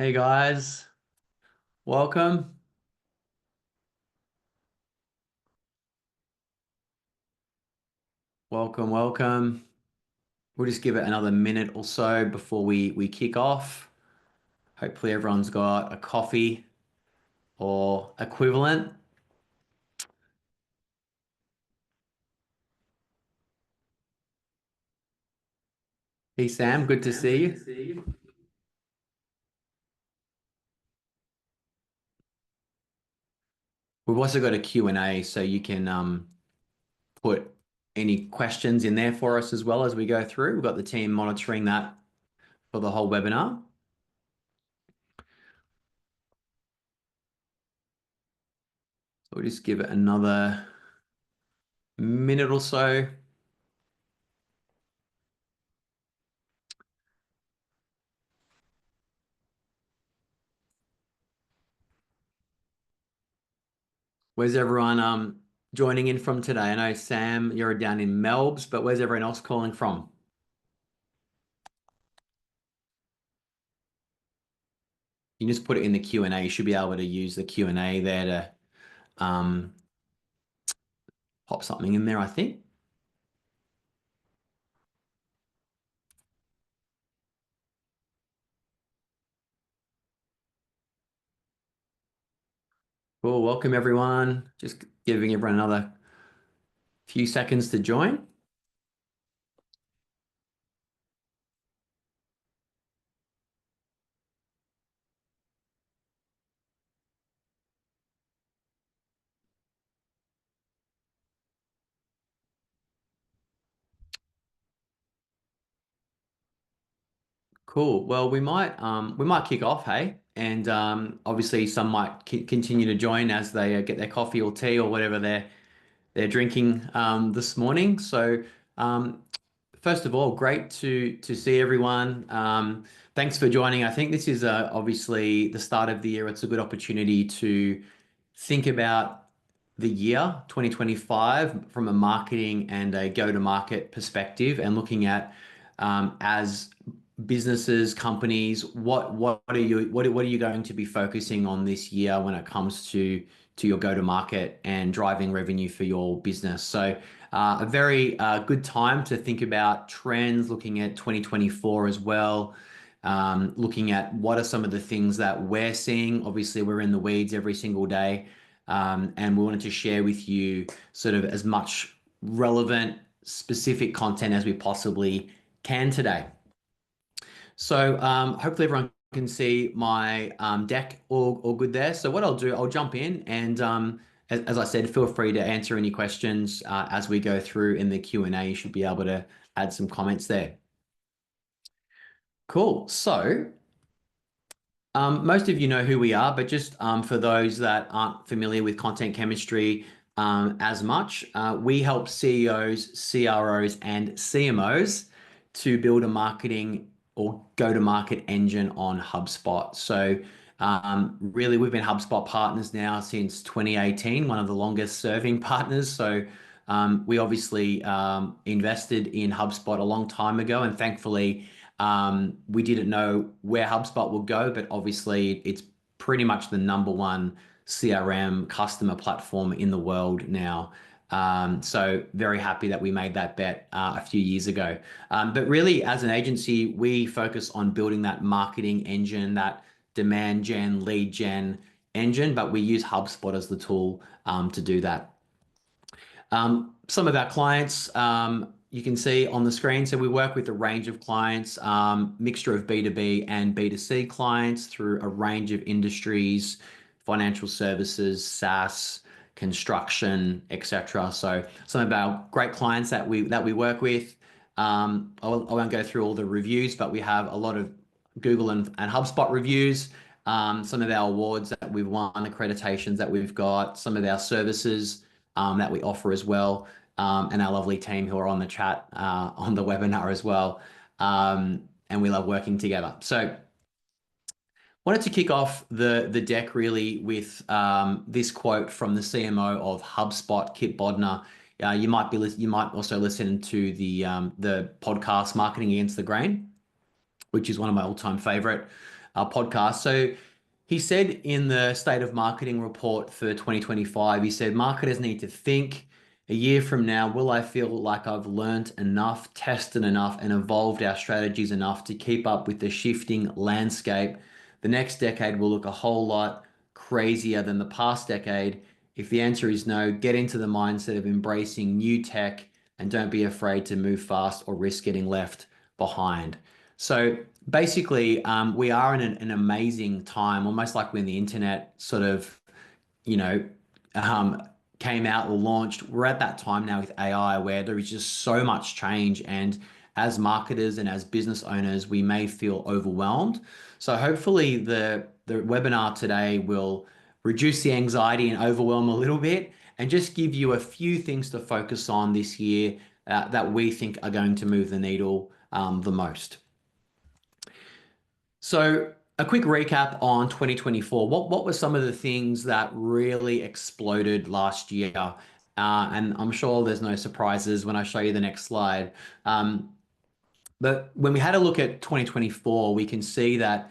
Hey guys, welcome. Welcome. We'll just give it another minute or so before we kick off. Hopefully everyone's got a coffee or equivalent. Hey Sam, good to see you. We've also got a Q&A so you can put any questions in there for us as well as we go through. We've got the team monitoring that for the whole webinar. So we'll just give it another minute or so. Where's everyone joining in from today? I know Sam, you're down in Melbs, but where's everyone else calling from? You just put it in the Q&A. You should be able to use the Q&A there to pop something in there, I think. Cool. Welcome everyone. Just giving everyone another few seconds to join. Cool. Well, we might kick off, hey, and obviously some might continue to join as they get their coffee or tea or whatever they're drinking this morning. So um, first of all, great to see everyone. Thanks for joining. I think this is obviously the start of the year. It's a good opportunity to think about the year 2025 from a marketing and a go-to-market perspective, and looking at as businesses, companies, what are you going to be focusing on this year when it comes to your go-to-market and driving revenue for your business. So a very good time to think about trends, looking at 2024 as well, looking at what are some of the things that we're seeing. Obviously, we're in the weeds every single day, and we wanted to share with you sort of as much relevant, specific content as we possibly can today. So hopefully everyone can see my deck all good there. So what I'll do, I'll jump in and as I said, feel free to answer any questions as we go through in the Q&A. You should be able to add some comments there. Cool. So most of you know who we are, but just for those that aren't familiar with content chemistry as much, we help CEOs, CROs, and CMOs to build a marketing or go-to-market engine on HubSpot. So really, we've been HubSpot partners now since 2018, one of the longest serving partners. So we obviously invested in HubSpot a long time ago, and thankfully, we didn't know where HubSpot would go, but obviously it's pretty much the number one CRM customer platform in the world now. So very happy that we made that bet a few years ago. But really, as an agency, we focus on building that marketing engine, that demand gen, lead gen engine, but we use HubSpot as the tool to do that. Some of our clients you can see on the screen. So we work with a range of clients, mixture of B2B and B2C clients through a range of industries, financial services, SaaS, construction, etc. So some of our great clients that we work with. I won't go through all the reviews, but we have a lot of Google and HubSpot reviews. Some of our awards that we've won, accreditations that we've got, some of our services that we offer as well, and our lovely team who are on the chat on the webinar as well. And we love working together. So wanted to kick off the deck really with this quote from the CMO of HubSpot, Kit Bodnar. You might also listen to the podcast Marketing Against the Grain, which is one of my all-time favorite podcast. So he said in the State of Marketing report for 2025, he said marketers need to think a year from now, will I feel like I've learned enough, tested enough, and evolved our strategies enough to keep up with the shifting landscape? The next decade will look a whole lot crazier than the past decade. If the answer is no, get into the mindset of embracing new tech and don't be afraid to move fast or risk getting left behind. So basically, we are in an amazing time, almost like when the internet sort of, you know, um, came out or launched. We're at that time now with AI where there is just so much change. And as marketers and as business owners, we may feel overwhelmed. So hopefully the webinar today will reduce the anxiety and overwhelm a little bit and just give you a few things to focus on this year that we think are going to move the needle the most. So a quick recap on 2024. What were some of the things that really exploded last year? And I'm sure there's no surprises when I show you the next slide. Um, but when we had a look at 2024, we can see that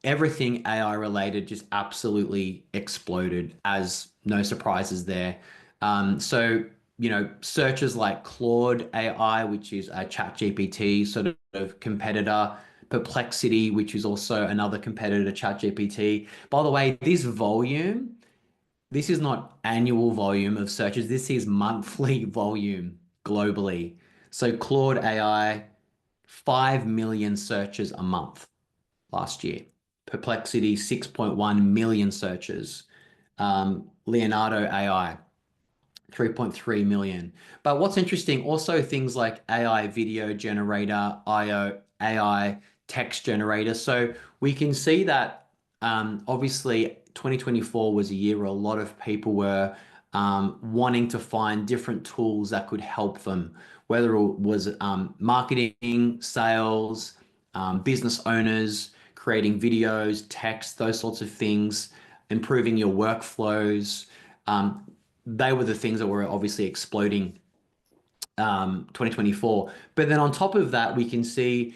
everything AI related just absolutely exploded, as no surprises there. So, searches like Claude AI, which is a ChatGPT sort of competitor, Perplexity, which is also another competitor to ChatGPT. By the way, this is not annual volume of searches. This is monthly volume globally. So Claude AI, 5 million searches a month last year. Perplexity, 6.1 million searches. Leonardo AI, 3.3 million. But what's interesting, also things like AI video generator, AI text generator. So we can see that obviously 2024 was a year where a lot of people were wanting to find different tools that could help them, whether it was marketing, sales, business owners, creating videos, text, those sorts of things, improving your workflows. They were the things that were obviously exploding 2024. But then on top of that, we can see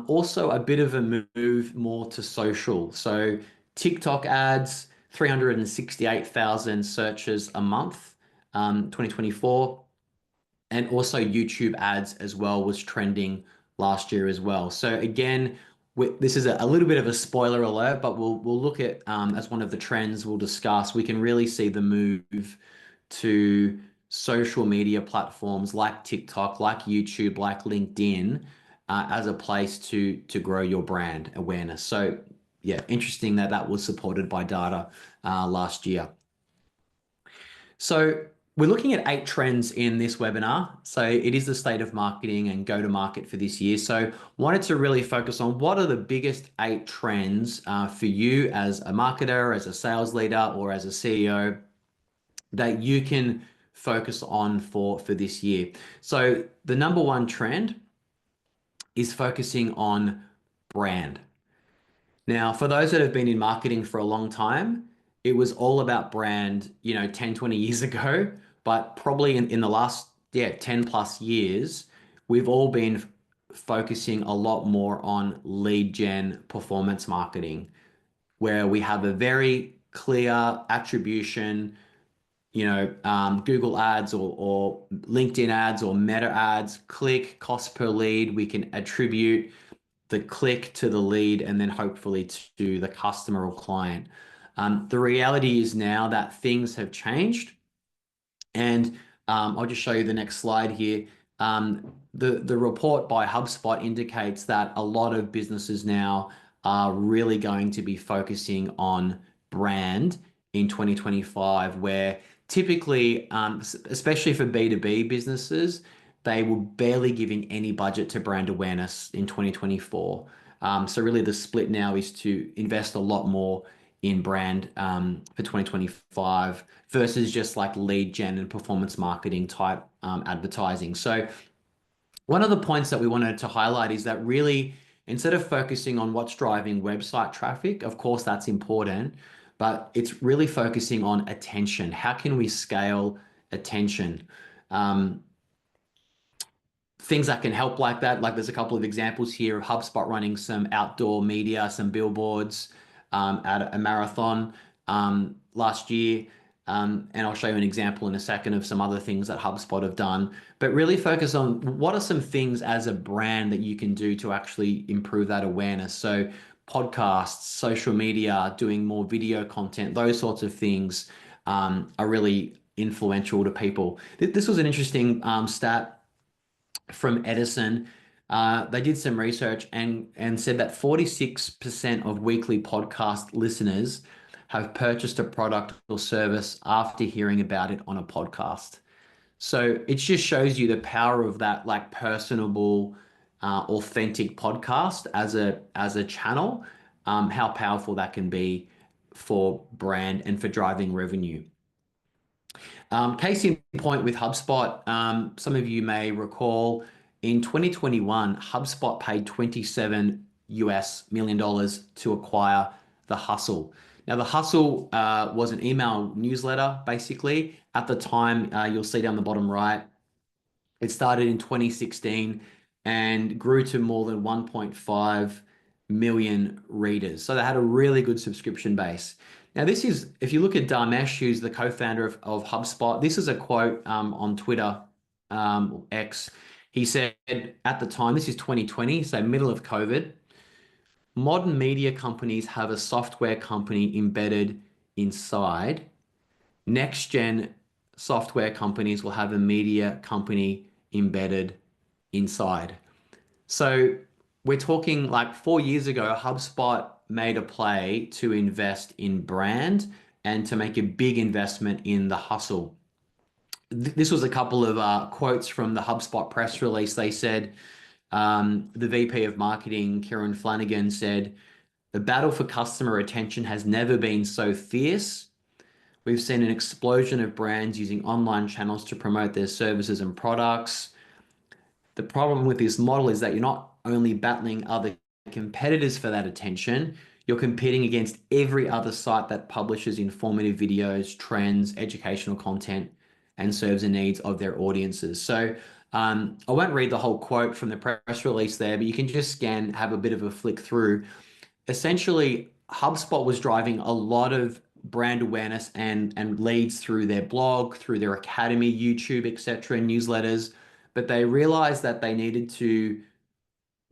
also a bit of a move more to social. So TikTok ads, 368,000 searches a month, 2024. And also YouTube ads as well was trending last year as well. So again, this is a little bit of a spoiler alert, but we'll look at as one of the trends we'll discuss. We can really see the move to social media platforms like TikTok, like YouTube, like LinkedIn, as a place to grow your brand awareness. So yeah, interesting that that was supported by data last year. So we're looking at 8 trends in this webinar. So it is the state of marketing and go to market for this year. So wanted to really focus on what are the biggest 8 trends for you as a marketer, as a sales leader, or as a CEO that you can focus on for this year. So the number one trend is focusing on brand. Now, for those that have been in marketing for a long time, it was all about brand, 10, 20 years ago, but probably in the last, 10 plus years, we've all been focusing a lot more on lead gen performance marketing, where we have a very clear attribution, Google ads or LinkedIn ads or Meta ads, click, cost per lead. We can attribute the click to the lead and then hopefully to the customer or client. The reality is now that things have changed. And I'll just show you the next slide here. The report by HubSpot indicates that a lot of businesses now are really going to be focusing on brand in 2025, where typically, especially for B2B businesses, they were barely giving any budget to brand awareness in 2024. So really the split now is to invest a lot more in brand for 2025 versus just like lead gen and performance marketing type advertising. So one of the points that we wanted to highlight is that really, instead of focusing on what's driving website traffic, of course that's important, but it's really focusing on attention. How can we scale attention? things that can help like that. Like there's a couple of examples here of HubSpot running some outdoor media, some billboards at a marathon last year. And I'll show you an example in a second of some other things that HubSpot have done. But really focus on what are some things as a brand that you can do to actually improve that awareness. So podcasts, social media, doing more video content, those sorts of things are really influential to people. This was an interesting stat from Edison. They did some research and said that 46% of weekly podcast listeners have purchased a product or service after hearing about it on a podcast. So it just shows you the power of that like personable, authentic podcast as a channel, how powerful that can be for brand and for driving revenue. Case in point with HubSpot, some of you may recall in 2021, HubSpot paid 27 US million dollars to acquire The Hustle. Now, The Hustle was an email newsletter, basically. At the time, you'll see down the bottom right, it started in 2016 and grew to more than 1.5 million readers. So they had a really good subscription base. Now, this is, if you look at Dharmesh, who's the co-founder of HubSpot, this is a quote on Twitter, X. He said at the time, this is 2020, so middle of COVID, modern media companies have a software company embedded inside. Next gen software companies will have a media company embedded inside. So we're talking like 4 years ago, HubSpot made a play to invest in brand and to make a big investment in the hustle. This was a couple of quotes from the HubSpot press release. They said, the VP of marketing, Kieran Flanagan, said, the battle for customer attention has never been so fierce. We've seen an explosion of brands using online channels to promote their services and products. The problem with this model is that you're not only battling other competitors for that attention, you're competing against every other site that publishes informative videos, trends, educational content, and serves the needs of their audiences. So I won't read the whole quote from the press release there, but you can just have a bit of a flick through. Essentially, HubSpot was driving a lot of brand awareness and leads through their blog, through their academy, YouTube, etc., newsletters, but they realized that they needed to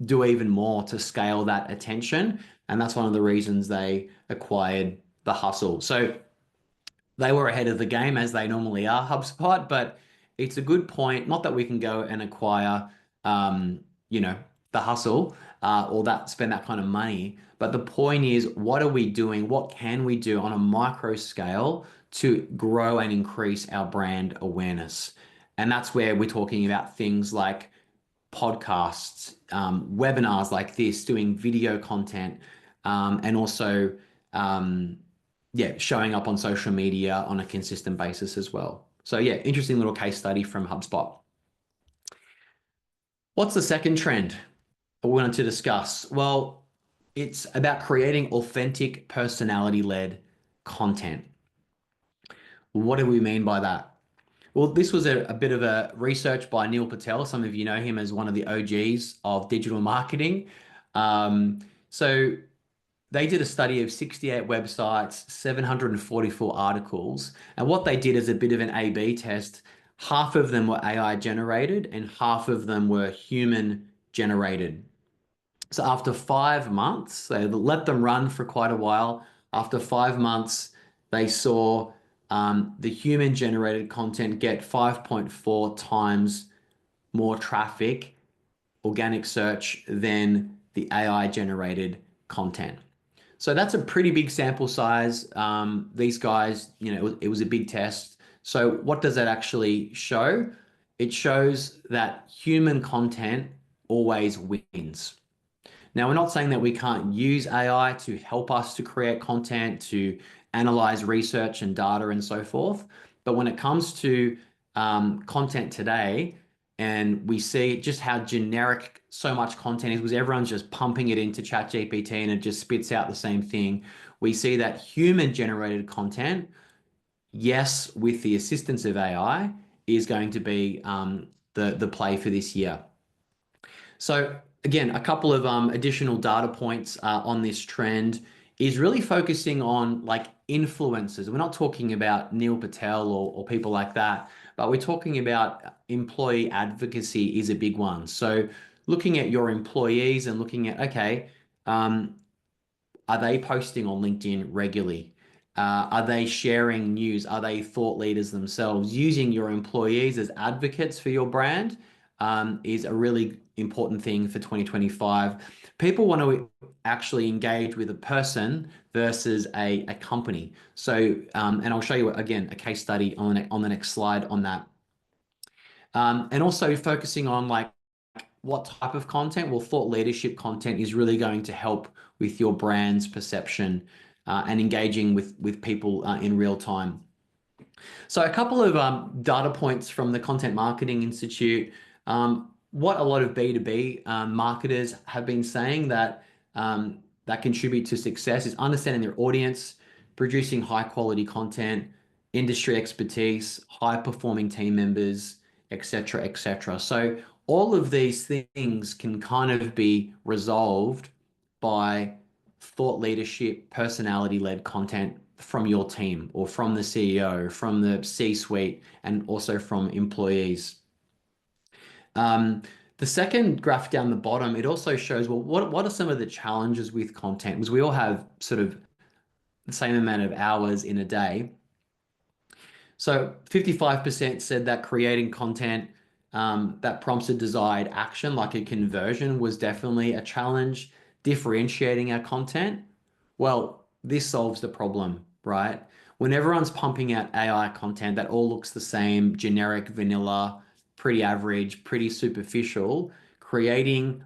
do even more to scale that attention, and that's one of the reasons they acquired The Hustle. So they were ahead of the game as they normally are, HubSpot, but it's a good point. Not that we can go and acquire, you know, The Hustle or that spend that kind of money, but the point is, what are we doing? What can we do on a micro scale to grow and increase our brand awareness? And that's where we're talking about things like podcasts, webinars like this, doing video content, and also, yeah, showing up on social media on a consistent basis as well. So yeah, interesting little case study from HubSpot. What's the second trend we wanted to discuss? Well, it's about creating authentic personality-led content. What do we mean by that? Well, this was a bit of a research by Neil Patel. Some of you know him as one of the OGs of digital marketing. So they did a study of 68 websites, 744 articles. And what they did is a bit of an A/B test. Half of them were AI generated and half of them were human generated. So after 5 months, they let them run for quite a while. After 5 months, they saw the human generated content get 5.4 times more traffic, organic search, than the AI generated content. So that's a pretty big sample size. These guys, it was a big test. So what does that actually show? It shows that human content always wins. Now, we're not saying that we can't use AI to help us to create content, to analyze research and data and so forth. But when it comes to content today, and we see just how generic so much content is because everyone's just pumping it into ChatGPT and it just spits out the same thing. We see that human generated content, yes, with the assistance of AI, is going to be the play for this year. So again, a couple of additional data points on this trend is really focusing on like influencers. We're not talking about Neil Patel or people like that, but we're talking about employee advocacy is a big one. So looking at your employees and looking at, okay, um, are they posting on LinkedIn regularly? Are they sharing news? Are they thought leaders themselves? Using your employees as advocates for your brand is a really important thing for 2025. People want to actually engage with a person versus a company. So, and I'll show you again a case study on the next slide on that. And also focusing on like what type of content? Well, thought leadership content is really going to help with your brand's perception and engaging with people in real time. So a couple of data points from the Content Marketing Institute. What a lot of B2B marketers have been saying that contribute to success is understanding their audience, producing high quality content, industry expertise, high performing team members, etc., etc. So all of these things can kind of be resolved by thought leadership, personality led content from your team or from the CEO, from the C-suite, and also from employees. Um, the second graph down the bottom, it also shows, well, what are some of the challenges with content? Because we all have sort of the same amount of hours in a day. So 55% said that creating content that prompts a desired action, like a conversion, was definitely a challenge. Differentiating our content, well, this solves the problem, right? When everyone's pumping out AI content that all looks the same, generic, vanilla, pretty average, pretty superficial, creating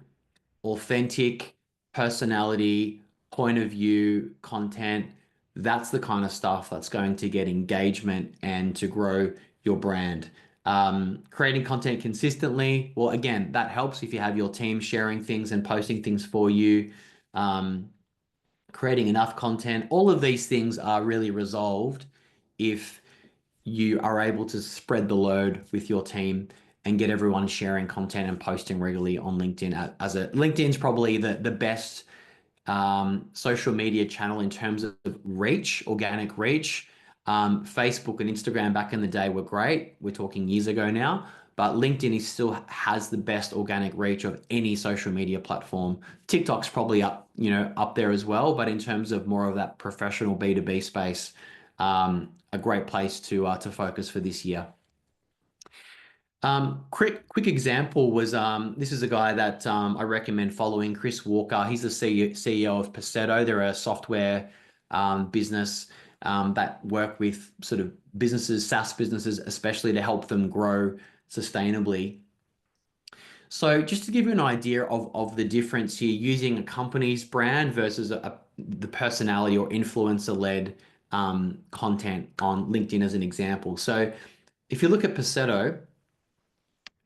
authentic personality, point of view content. That's the kind of stuff that's going to get engagement and to grow your brand. Creating content consistently, well, again, that helps if you have your team sharing things and posting things for you. Um, Creating enough content, all of these things are really resolved if you are able to spread the load with your team and get everyone sharing content and posting regularly on LinkedIn. As a LinkedIn's probably the best social media channel in terms of reach, organic reach. Facebook and Instagram back in the day were great. We're talking years ago now, but LinkedIn is still has the best organic reach of any social media platform. TikTok's probably up there as well, but in terms of more of that professional B2B space, a great place to focus for this year. Quick example was this is a guy that I recommend following, Chris Walker. He's the CEO of Paceto. They're a software business that work with sort of businesses, SaaS businesses, especially to help them grow sustainably. So just to give you an idea of the difference here, using a company's brand versus the personality or influencer-led content on LinkedIn as an example. So if you look at Paceto,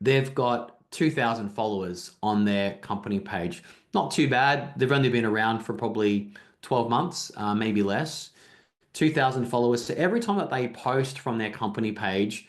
they've got 2,000 followers on their company page. Not too bad. They've only been around for probably 12 months, maybe less. 2,000 followers. So every time that they post from their company page,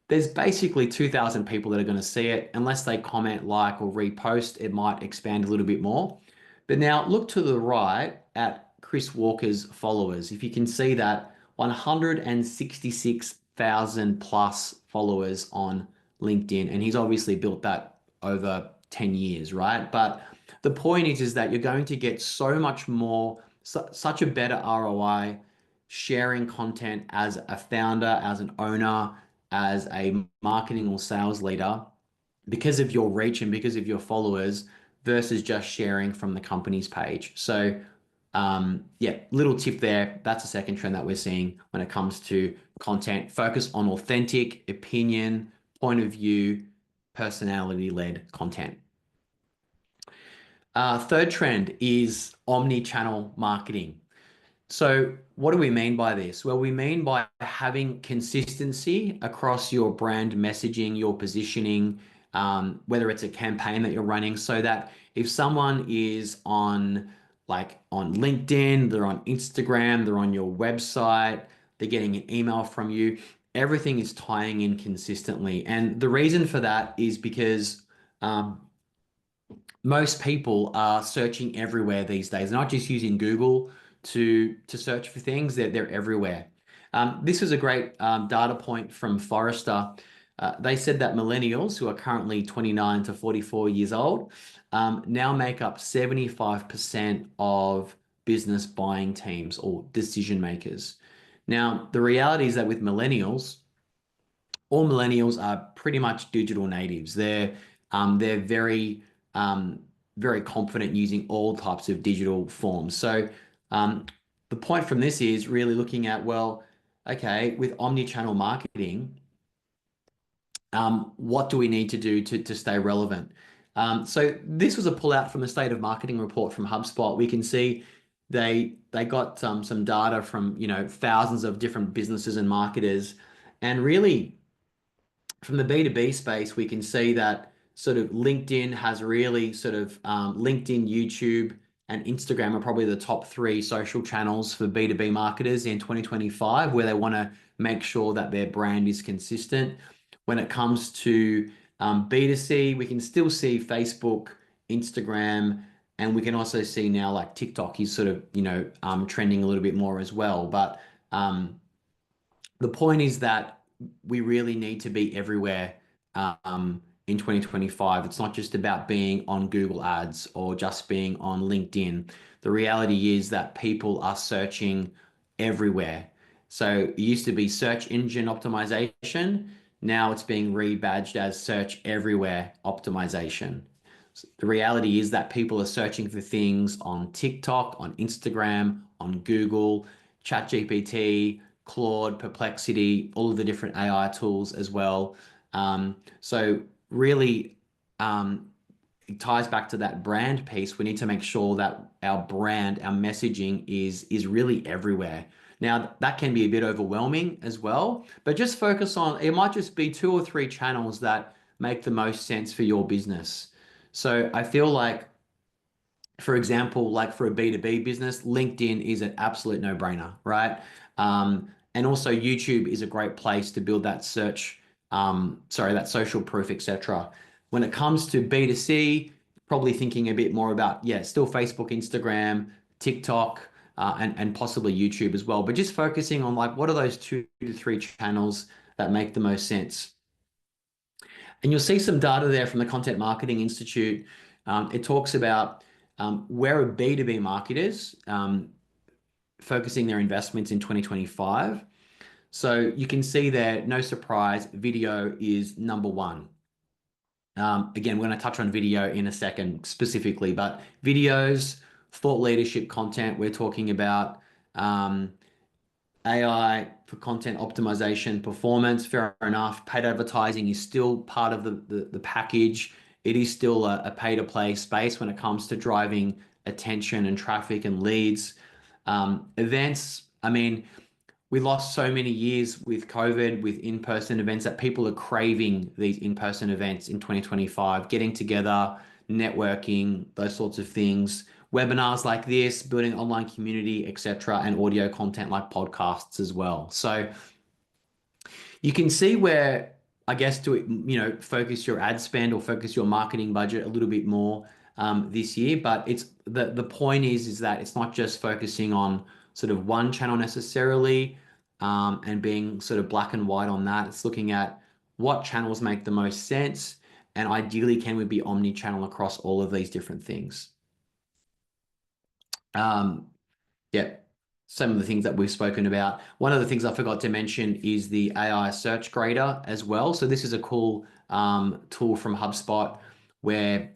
there's basically 2,000 people that are going to see it. Unless they comment, like, or repost, it might expand a little bit more. But now look to the right at Chris Walker's followers. If you can see that 166,000 plus followers on LinkedIn. And he's obviously built that over 10 years, right? But the point is that you're going to get so much more, such a better ROI sharing content as a founder, as an owner, as a marketing or sales leader because of your reach and because of your followers versus just sharing from the company's page. So yeah, little tip there. That's a second trend that we're seeing when it comes to content. Focus on authentic opinion, point of view, personality-led content. Third trend is omni-channel marketing. So what do we mean by this? Well, we mean by having consistency across your brand messaging, your positioning, whether it's a campaign that you're running, so that if someone is on LinkedIn, they're on Instagram, they're on your website, they're getting an email from you, everything is tying in consistently. And the reason for that is because um, most people are searching everywhere these days. They're not just using Google to search for things, they're everywhere. This is a great data point from Forrester. They said that millennials, who are currently 29 to 44 years old, now make up 75% of business buying teams or decision makers. Now, the reality is that with millennials, all millennials are pretty much digital natives. They're um, very confident using all types of digital forms. So um, the point from this is really looking at, well, okay, with omni-channel marketing, what do we need to do to stay relevant? So this was a pullout from the State of Marketing report from HubSpot. We can see they got some data from thousands of different businesses and marketers, and really from the B2B space, we can see that sort of LinkedIn has really sort of LinkedIn, YouTube, and Instagram are probably the top three social channels for B2B marketers in 2025, where they want to make sure that their brand is consistent. When it comes to B2C, we can still see Facebook, Instagram, and we can also see now like TikTok is sort of, trending a little bit more as well. But the point is that we really need to be everywhere in 2025. It's not just about being on Google Ads or just being on LinkedIn. The reality is that people are searching everywhere. So it used to be search engine optimization. Now it's being rebadged as search everywhere optimization. The reality is that people are searching for things on TikTok, on Instagram, on Google, ChatGPT, Claude, Perplexity, all of the different AI tools as well. So really, it ties back to that brand piece. We need to make sure that our brand, our messaging is really everywhere. Now, that can be a bit overwhelming as well, but just focus on it might just be two or three channels that make the most sense for your business. So I feel like, for example, like for a B2B business, LinkedIn is an absolute no-brainer, right? And also YouTube is a great place to build that that social proof, etc. When it comes to B2C, probably thinking a bit more about, yeah, still Facebook, Instagram, TikTok, and possibly YouTube as well. But just focusing on like, what are those 2 to 3 channels that make the most sense? And you'll see some data there from the Content Marketing Institute. It talks about where are B2B marketers focusing their investments in 2025. So you can see there, no surprise, video is number one. Again, we're going to touch on video in a second specifically, but videos, thought leadership content, we're talking about AI for content optimization, performance, fair enough. Paid advertising is still part of the package. It is still a pay to play space when it comes to driving attention and traffic and leads. Events, I mean, we lost so many years with COVID, with in-person events, that people are craving these in-person events in 2025, getting together, networking, those sorts of things. Webinars like this, building online community, etc., and audio content like podcasts as well. So you can see where, I guess, to focus your ad spend or focus your marketing budget a little bit more this year. But it's the point is that it's not just focusing on sort of one channel necessarily, and being sort of black and white on that. It's looking at what channels make the most sense, and ideally, can we be omni-channel across all of these different things? Um, yeah, some of the things that we've spoken about. One of the things I forgot to mention is the AI search grader as well. So this is a cool tool from HubSpot where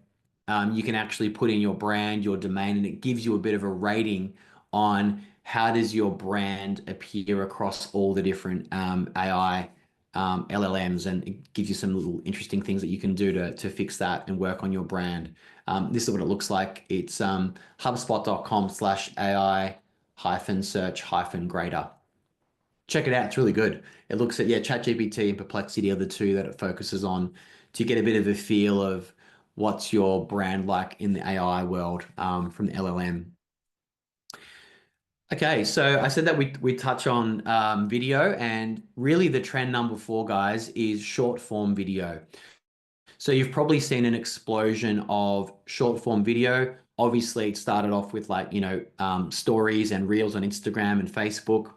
you can actually put in your brand, your domain, and it gives you a bit of a rating on how does your brand appear across all the different AI LLMs, and it gives you some little interesting things that you can do to fix that and work on your brand. This is what it looks like. It's hubspot.com/AI search grader. Check it out. It's really good. It looks at, yeah, ChatGPT and Perplexity are the two that it focuses on to get a bit of a feel of what's your brand like in the AI world from the LLM. Okay, so I said that we touch on video, and really the trend number 4, guys, is short form video. So you've probably seen an explosion of short form video. Obviously, it started off with like, stories and reels on Instagram and Facebook.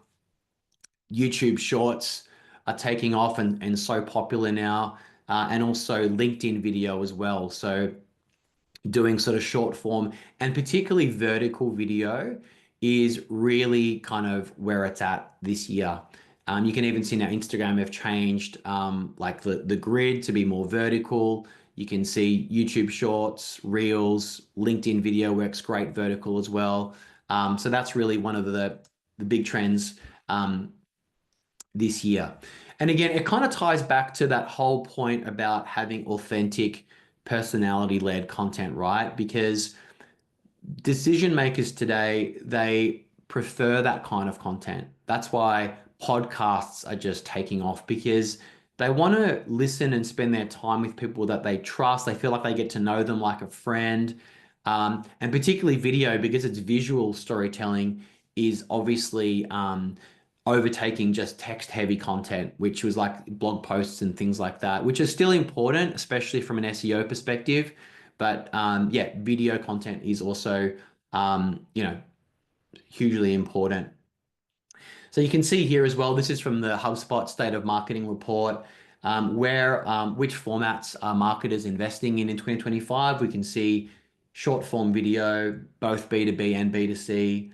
YouTube Shorts are taking off and so popular now, and also LinkedIn video as well. So doing sort of short form and particularly vertical video is really kind of where it's at this year. You can even see now Instagram have changed like the grid to be more vertical. You can see YouTube Shorts, Reels, LinkedIn video works great vertical as well. So that's really one of the big trends um, this year. And again, it kind of ties back to that whole point about having authentic personality-led content, right? Because decision makers today, they prefer that kind of content. That's why podcasts are just taking off because they want to listen and spend their time with people that they trust. They feel like they get to know them like a friend. And particularly video, because it's visual storytelling, is obviously overtaking just text heavy content, which was like blog posts and things like that, which is still important, especially from an SEO perspective. But yeah, video content is also, hugely important. So you can see here as well, this is from the HubSpot State of Marketing report, which formats are marketers investing in 2025. We can see short form video, both B2B and B2C,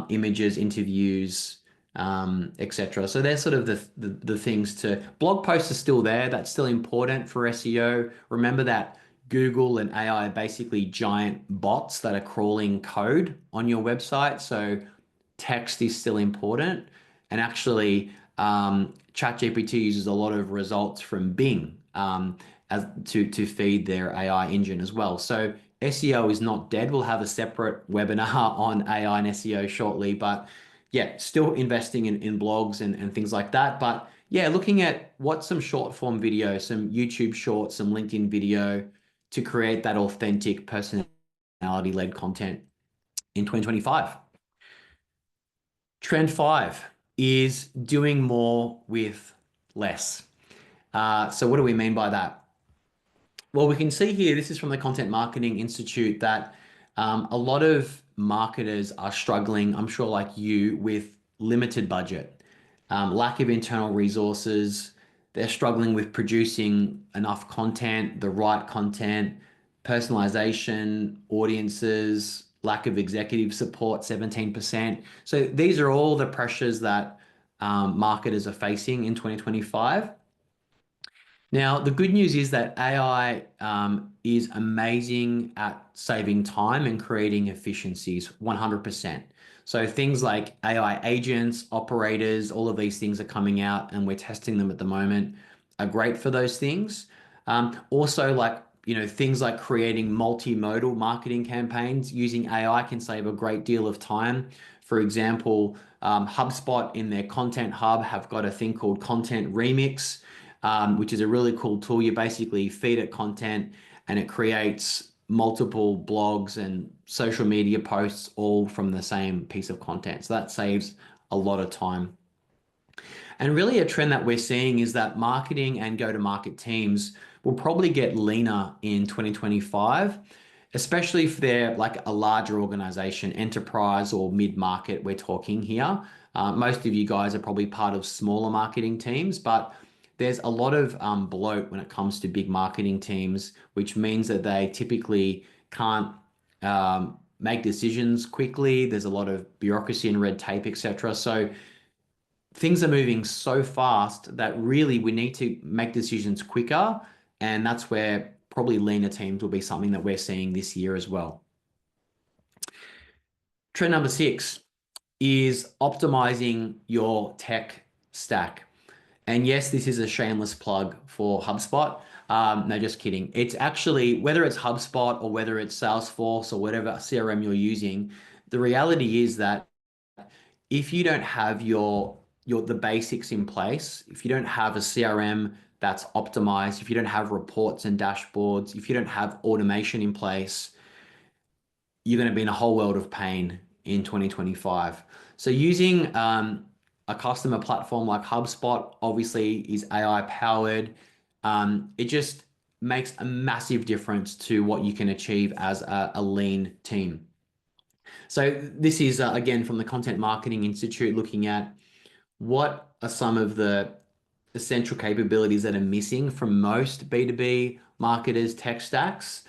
images, interviews, etc. So they're sort of the things to blog posts are still there. That's still important for SEO. Remember that Google and AI are basically giant bots that are crawling code on your website. So text is still important. And actually, ChatGPT uses a lot of results from Bing as to feed their AI engine as well. So SEO is not dead. We'll have a separate webinar on AI and SEO shortly, but yeah, still investing in blogs and things like that. But yeah, looking at what some short form video, some YouTube shorts, some LinkedIn video to create that authentic personality led content in 2025. Trend five is doing more with less. So what do we mean by that? Well, we can see here, this is from the Content Marketing Institute, that a lot of marketers are struggling, I'm sure like you, with limited budget, lack of internal resources. They're struggling with producing enough content, the right content, personalization, audiences, lack of executive support, 17%. So these are all the pressures that marketers are facing in 2025. Now, the good news is that AI is amazing at saving time and creating efficiencies, 100%. So things like AI agents, operators, all of these things are coming out and we're testing them at the moment, are great for those things. Also, like, things like creating multimodal marketing campaigns using AI can save a great deal of time. For example, HubSpot in their content hub have got a thing called Content Remix, which is a really cool tool. You basically feed it content and it creates multiple blogs and social media posts all from the same piece of content. So that saves a lot of time. And really a trend that we're seeing is that marketing and go-to-market teams will probably get leaner in 2025, especially if they're like a larger organization, enterprise or mid-market, we're talking here. Most of you guys are probably part of smaller marketing teams, but there's a lot of bloat when it comes to big marketing teams, which means that they typically can't make decisions quickly. There's a lot of bureaucracy and red tape, etc. So things are moving so fast that really we need to make decisions quicker. And that's where probably leaner teams will be something that we're seeing this year as well. Trend number 6 is optimizing your tech stack. And yes, this is a shameless plug for HubSpot. No, just kidding. It's actually, whether it's HubSpot or whether it's Salesforce or whatever CRM you're using, the reality is that if you don't have the basics in place, if you don't have a CRM that's optimized, if you don't have reports and dashboards, if you don't have automation in place, you're going to be in a whole world of pain in 2025. So using a customer platform like HubSpot obviously is AI powered. It just makes a massive difference to what you can achieve as a lean team. So this is again from the Content Marketing Institute, looking at what are some of the essential capabilities that are missing from most B2B marketers' tech stacks.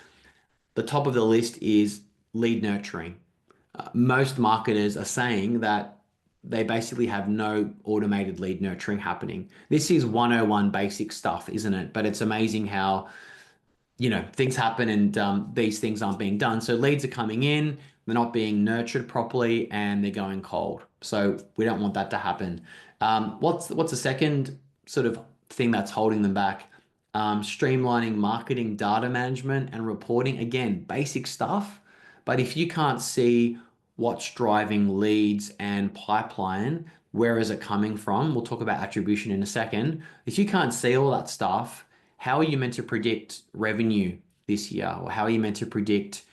The top of the list is lead nurturing. Most marketers are saying that they basically have no automated lead nurturing happening. This is 101 basic stuff, isn't it? But it's amazing how things happen and these things aren't being done. So leads are coming in, they're not being nurtured properly, and they're going cold. So we don't want that to happen. What's the second sort of thing that's holding them back? Streamlining marketing data management and reporting. Again, basic stuff. But if you can't see what's driving leads and pipeline, where is it coming from? We'll talk about attribution in a second. If you can't see all that stuff, how are you meant to predict revenue this year? Or how are you meant to predict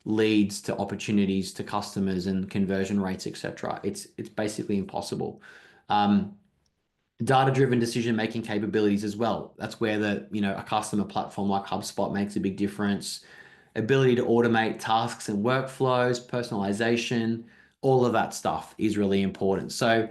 leads to opportunities to customers and conversion rates, etc.? It's basically impossible. Data-driven decision-making capabilities as well. That's where a customer platform like HubSpot makes a big difference. Ability to automate tasks and workflows, personalization, all of that stuff is really important. So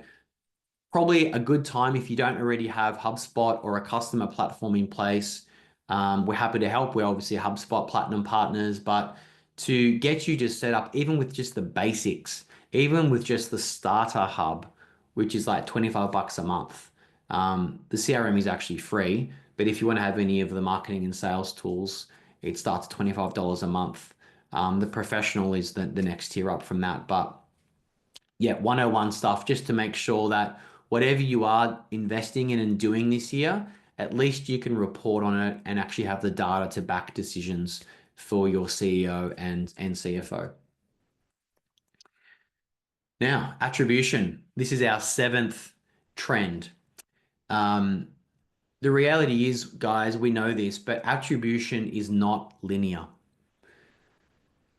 probably a good time if you don't already have HubSpot or a customer platform in place. We're happy to help. We're obviously HubSpot Platinum partners, but to get you just set up, even with just the basics, even with just the starter hub, which is like 25 bucks a month. The CRM is actually free, but if you want to have any of the marketing and sales tools, it starts at $25 a month. The professional is the next tier up from that, but yeah, 101 stuff just to make sure that whatever you are investing in and doing this year, at least you can report on it and actually have the data to back decisions for your CEO and CFO. Now, attribution. This is our seventh trend. The reality is, guys, we know this, but attribution is not linear.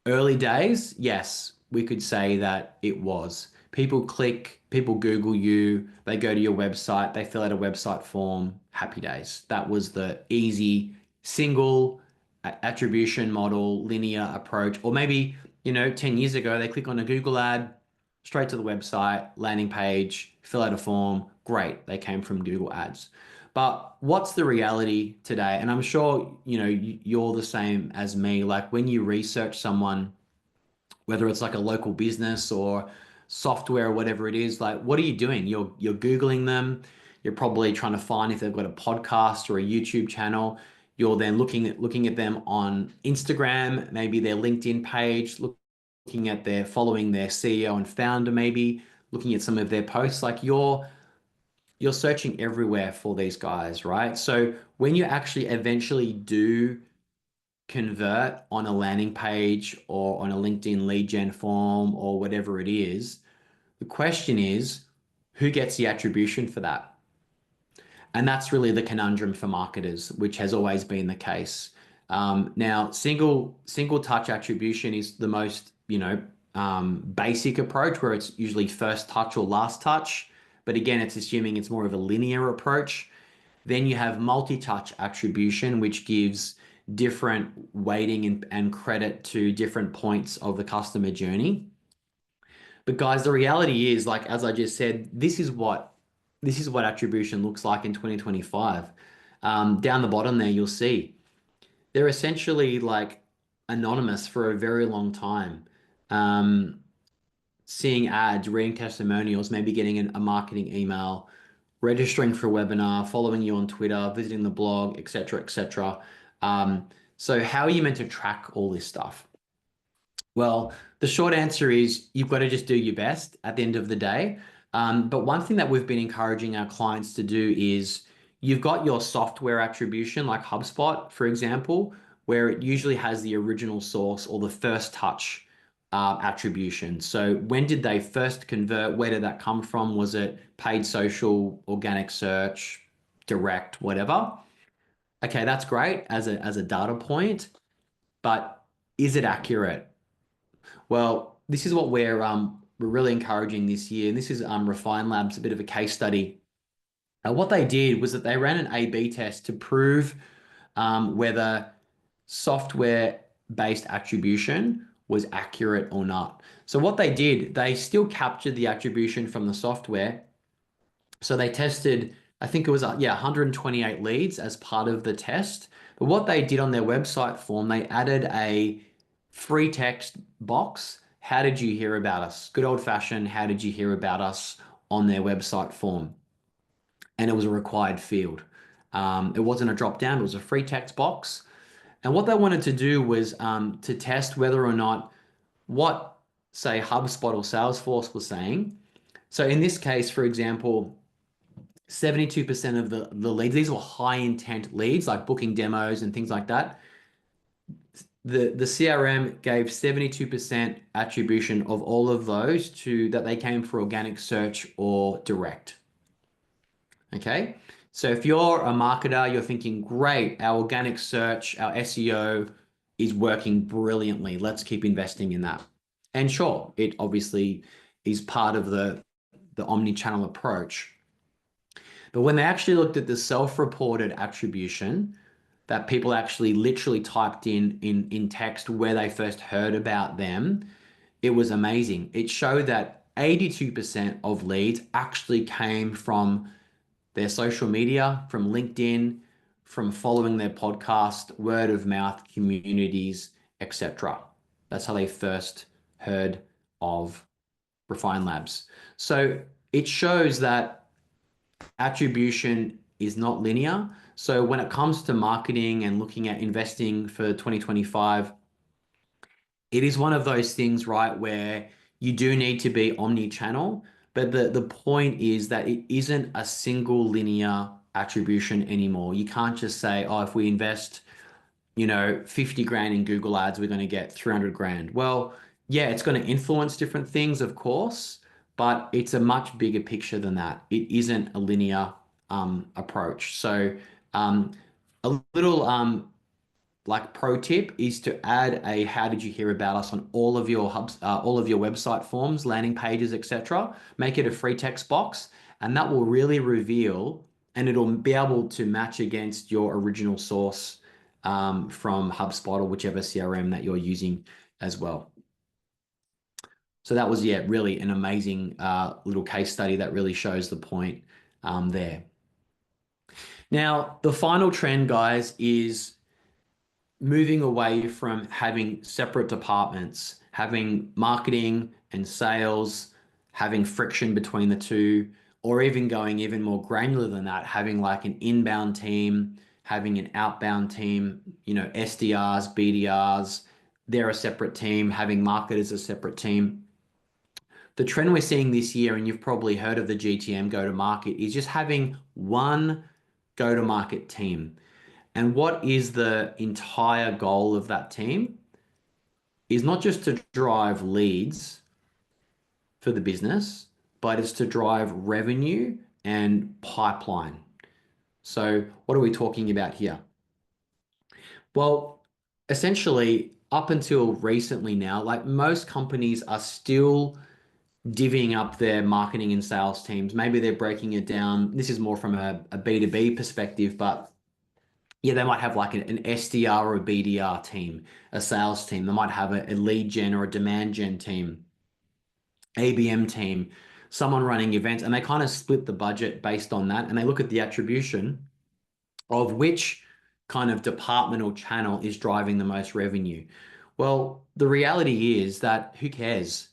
Early days, yes, we could say that it was. People click, people Google you, they go to your website, they fill out a website form, happy days. That was the easy single attribution model, linear approach. Or maybe, 10 years ago, they click on a Google ad, straight to the website, landing page, fill out a form. Great, they came from Google Ads. But what's the reality today? And I'm sure, you're the same as me. Like when you research someone, whether it's like a local business or software or whatever it is, like what are you doing? You're Googling them. You're probably trying to find if they've got a podcast or a YouTube channel. You're then looking at them on Instagram, maybe their LinkedIn page, looking at following their CEO and founder, maybe looking at some of their posts. Like you're searching everywhere for these guys, right? So when you actually eventually do convert on a landing page or on a LinkedIn lead gen form or whatever it is, the question is, who gets the attribution for that? And that's really the conundrum for marketers, which has always been the case. Now, single touch attribution is the most, basic approach where it's usually first touch or last touch. But again, it's assuming it's more of a linear approach. Then you have multi-touch attribution, which gives different weighting and credit to different points of the customer journey. But guys, the reality is, like as I just said, this is what attribution looks like in 2025. Down the bottom there, you'll see they're essentially like anonymous for a very long time. Seeing ads, reading testimonials, maybe getting a marketing email, registering for a webinar, following you on Twitter, visiting the blog, etc., etc. So how are you meant to track all this stuff? Well, the short answer is you've got to just do your best at the end of the day. But one thing that we've been encouraging our clients to do is you've got your software attribution, like HubSpot, for example, where it usually has the original source or the first touch attribution. So when did they first convert? Where did that come from? Was it paid social, organic search, direct, whatever? Okay, that's great as a data point, but is it accurate? Well, this is what we're really encouraging this year. And this is Refine Labs, a bit of a case study. What they did was that they ran an A/B test to prove whether software-based attribution was accurate or not. So what they did, they still captured the attribution from the software. So they tested, I think it was, yeah, 128 leads as part of the test. But what they did on their website form, they added a free text box. How did you hear about us? Good old fashioned, how did you hear about us on their website form? And it was a required field. It wasn't a drop down, it was a free text box. And what they wanted to do was to test whether or not what, say, HubSpot or Salesforce was saying. So in this case, for example, 72% of the leads, these were high intent leads like booking demos and things like that. The CRM gave 72% attribution of all of those to that they came for organic search or direct. Okay. So if you're a marketer, you're thinking, great, our organic search, our SEO is working brilliantly. Let's keep investing in that. And sure, it obviously is part of the omni-channel approach. But when they actually looked at the self-reported attribution that people actually literally typed in text where they first heard about them, it was amazing. It showed that 82% of leads actually came from their social media, from LinkedIn, from following their podcast, word of mouth, communities, etc. That's how they first heard of Refine Labs. So it shows that attribution is not linear. So when it comes to marketing and looking at investing for 2025, it is one of those things, right, where you do need to be omni-channel, but the point is that it isn't a single linear attribution anymore. You can't just say, oh, if we invest 50 grand in Google ads, we're going to get 300 grand. Well, yeah, it's going to influence different things, of course, but it's a much bigger picture than that. It isn't a linear approach. So a little like pro tip is to add a how did you hear about us on all of your hubs, all of your website forms, landing pages, etc. Make it a free text box, and that will really reveal, and it'll be able to match against your original source from HubSpot or whichever CRM that you're using as well. So that was, yeah, really an amazing little case study that really shows the point there. Now, the final trend, guys, is moving away from having separate departments, having marketing and sales, having friction between the two, or even going even more granular than that, having like an inbound team, having an outbound team, SDRs, BDRs, they're a separate team, having marketers a separate team. The trend we're seeing this year, and you've probably heard of the GTM go to market, is just having one go to market team. And what is the entire goal of that team is not just to drive leads for the business, but it's to drive revenue and pipeline. So what are we talking about here? Well, essentially, up until recently now, like most companies are still divvying up their marketing and sales teams. Maybe they're breaking it down. This is more from a B2B perspective, but yeah, they might have like an SDR or a BDR team, a sales team. They might have a lead gen or a demand gen team, ABM team, someone running events, and they kind of split the budget based on that. And they look at the attribution of which kind of department or channel is driving the most revenue. Well, the reality is that who cares?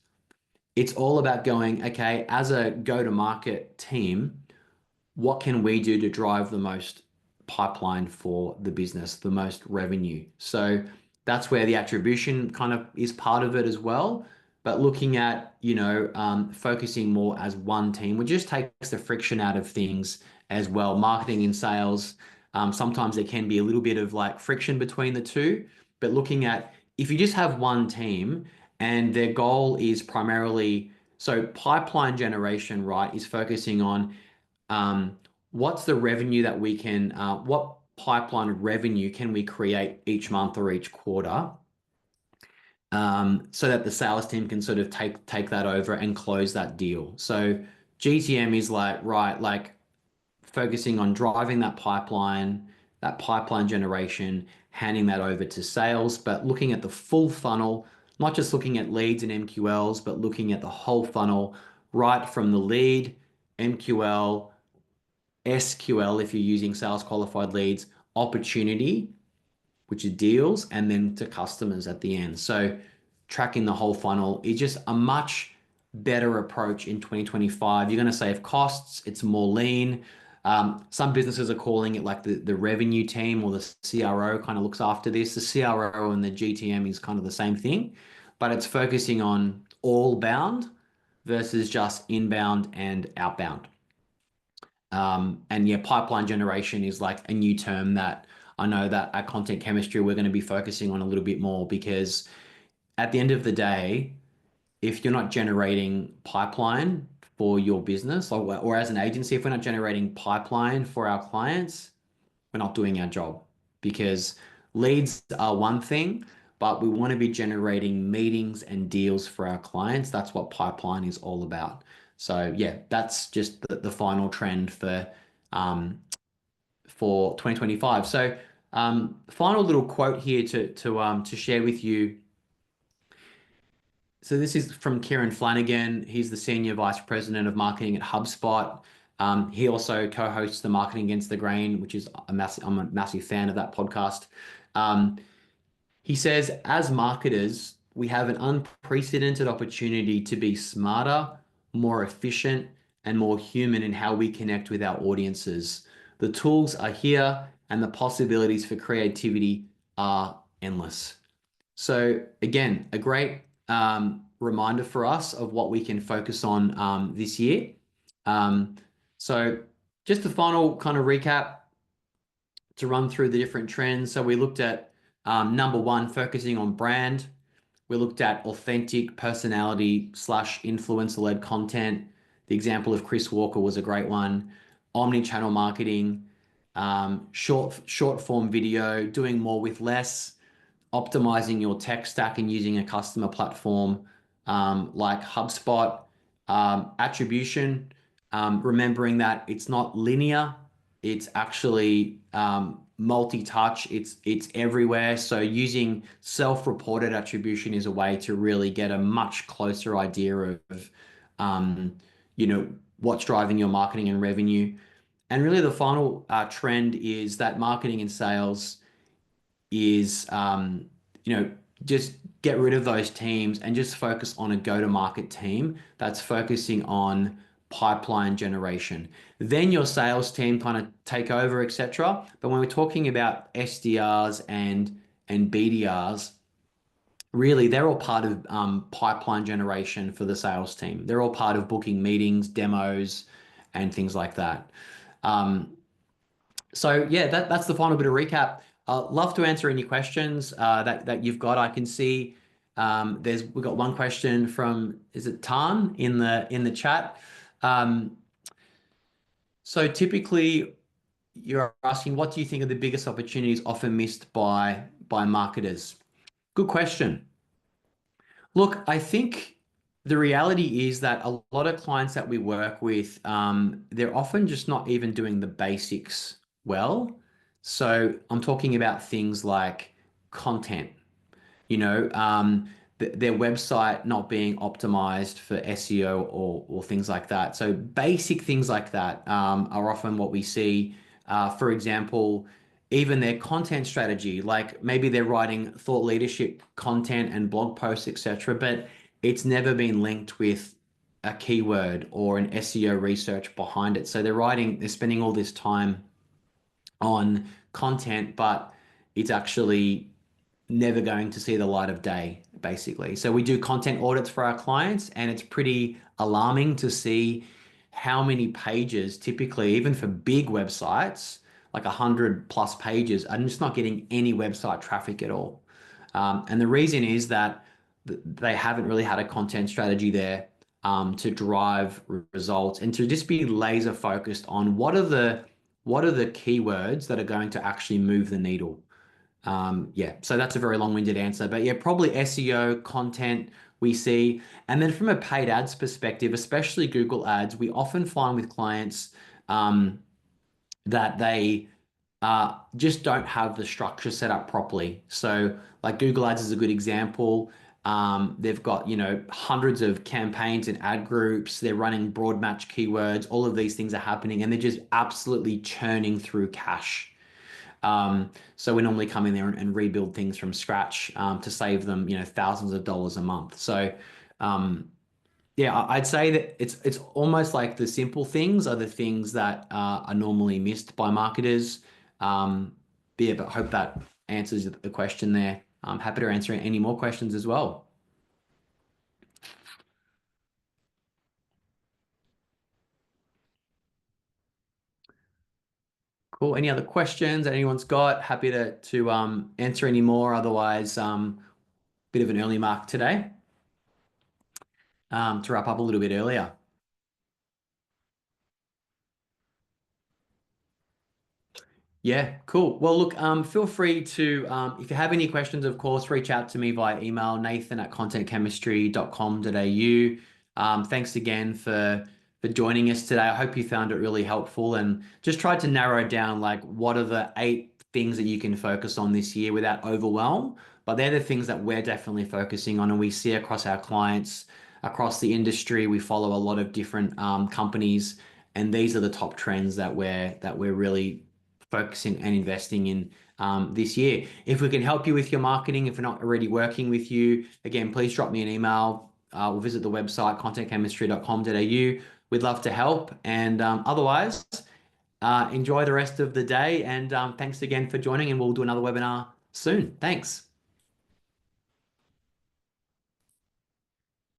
It's all about going, okay, as a go-to-market team, what can we do to drive the most pipeline for the business, the most revenue? So that's where the attribution kind of is part of it as well. But looking at, focusing more as one team, which just takes the friction out of things as well. Marketing and sales, sometimes there can be a little bit of like friction between the two. But looking at if you just have one team and their goal is primarily, so pipeline generation, right, is focusing on what's the revenue that we can, what pipeline of revenue can we create each month or each quarter, so that the sales team can sort of take that over and close that deal. So GTM is like, right, like focusing on driving that pipeline, that pipeline generation, handing that over to sales, but looking at the full funnel, not just looking at leads and MQLs, but looking at the whole funnel, right from the lead, MQL, SQL if you're using sales qualified leads, opportunity, which are deals, and then to customers at the end. So tracking the whole funnel is just a much better approach in 2025. You're going to save costs. It's more lean. Some businesses are calling it like the revenue team or the CRO kind of looks after this. The CRO and the GTM is kind of the same thing, but it's focusing on all bound versus just inbound and outbound. And yeah, pipeline generation is like a new term that I know that at Content Chemistry we're going to be focusing on a little bit more because at the end of the day, if you're not generating pipeline for your business or as an agency, if we're not generating pipeline for our clients, we're not doing our job because leads are one thing, but we want to be generating meetings and deals for our clients. That's what pipeline is all about. So yeah, that's just the final trend um, for 2025. So final little quote here to share with you. So this is from Kieran Flanagan. He's the Senior Vice President of Marketing at HubSpot. He also co-hosts the Marketing Against the Grain, which is I'm a massive fan of that podcast. Um, he says, as marketers, we have an unprecedented opportunity to be smarter, more efficient, and more human in how we connect with our audiences. The tools are here, and the possibilities for creativity are endless. So again, a great reminder for us of what we can focus on this year. Um, so just the final kind of recap to run through the different trends. So we looked at number one, focusing on brand. We looked at authentic personality slash influencer-led content. The example of Chris Walker was a great one. Omni-channel marketing, short form video, doing more with less, optimizing your tech stack and using a customer platform like HubSpot, attribution, remembering that it's not linear, it's actually multi-touch, it's everywhere. So using self-reported attribution is a way to really get a much closer idea of um, what's driving your marketing and revenue. And really the final trend is that marketing and sales is just get rid of those teams and just focus on a go-to-market team that's focusing on pipeline generation. Then your sales team kind of take over, etc. But when we're talking about SDRs and BDRs, really they're all part of pipeline generation for the sales team. They're all part of booking meetings, demos, and things like that. Um, so yeah, that's the final bit of recap. Love to answer any questions that you've got. I can see we've got one question from, is it Tan in the chat? Um, so typically you're asking, what do you think are the biggest opportunities often missed by marketers? Good question. Look, I think the reality is that a lot of clients that we work with, they're often just not even doing the basics well. So I'm talking about things like content, their website not being optimized for SEO or things like that. So basic things like that are often what we see. For example, even their content strategy, like maybe they're writing thought leadership content and blog posts, etc., but it's never been linked with a keyword or an SEO research behind it. So they're spending all this time on content, but it's actually never going to see the light of day, basically. So we do content audits for our clients, and it's pretty alarming to see how many pages, typically, even for big websites, like 100+ pages, are just not getting any website traffic at all. And the reason is that they haven't really had a content strategy there to drive results and to just be laser focused on what are the keywords that are going to actually move the needle. Yeah, so that's a very long-winded answer, but yeah, probably SEO content we see. And then from a paid ads perspective, especially Google ads, we often find with clients that they just don't have the structure set up properly. So, like Google Ads is a good example. They've got, hundreds of campaigns and ad groups. They're running broad match keywords. All of these things are happening, and they're just absolutely churning through cash. So we normally come in there and rebuild things from scratch to save them, thousands of dollars a month. So, yeah, I'd say that it's almost like the simple things are the things that are normally missed by marketers. But yeah, but hope that answers the question there. I'm happy to answer any more questions as well. Cool. Any other questions that anyone's got? Happy to answer any more. Otherwise, bit of an early mark today to wrap up a little bit earlier. Yeah, cool. Well, look, feel free to, if you have any questions, of course, reach out to me via email, nathan@contentchemistry.com.au. Thanks again for joining us today. I hope you found it really helpful and just tried to narrow down like what are the 8 things that you can focus on this year without overwhelm. But they're the things that we're definitely focusing on and we see across our clients, across the industry. We follow a lot of different companies, and these are the top trends that we're really focusing and investing in this year. If we can help you with your marketing, if we're not already working with you, again, please drop me an email. We'll visit the website, contentchemistry.com.au. We'd love to help. And otherwise, enjoy the rest of the day. And thanks again for joining, and we'll do another webinar soon. Thanks.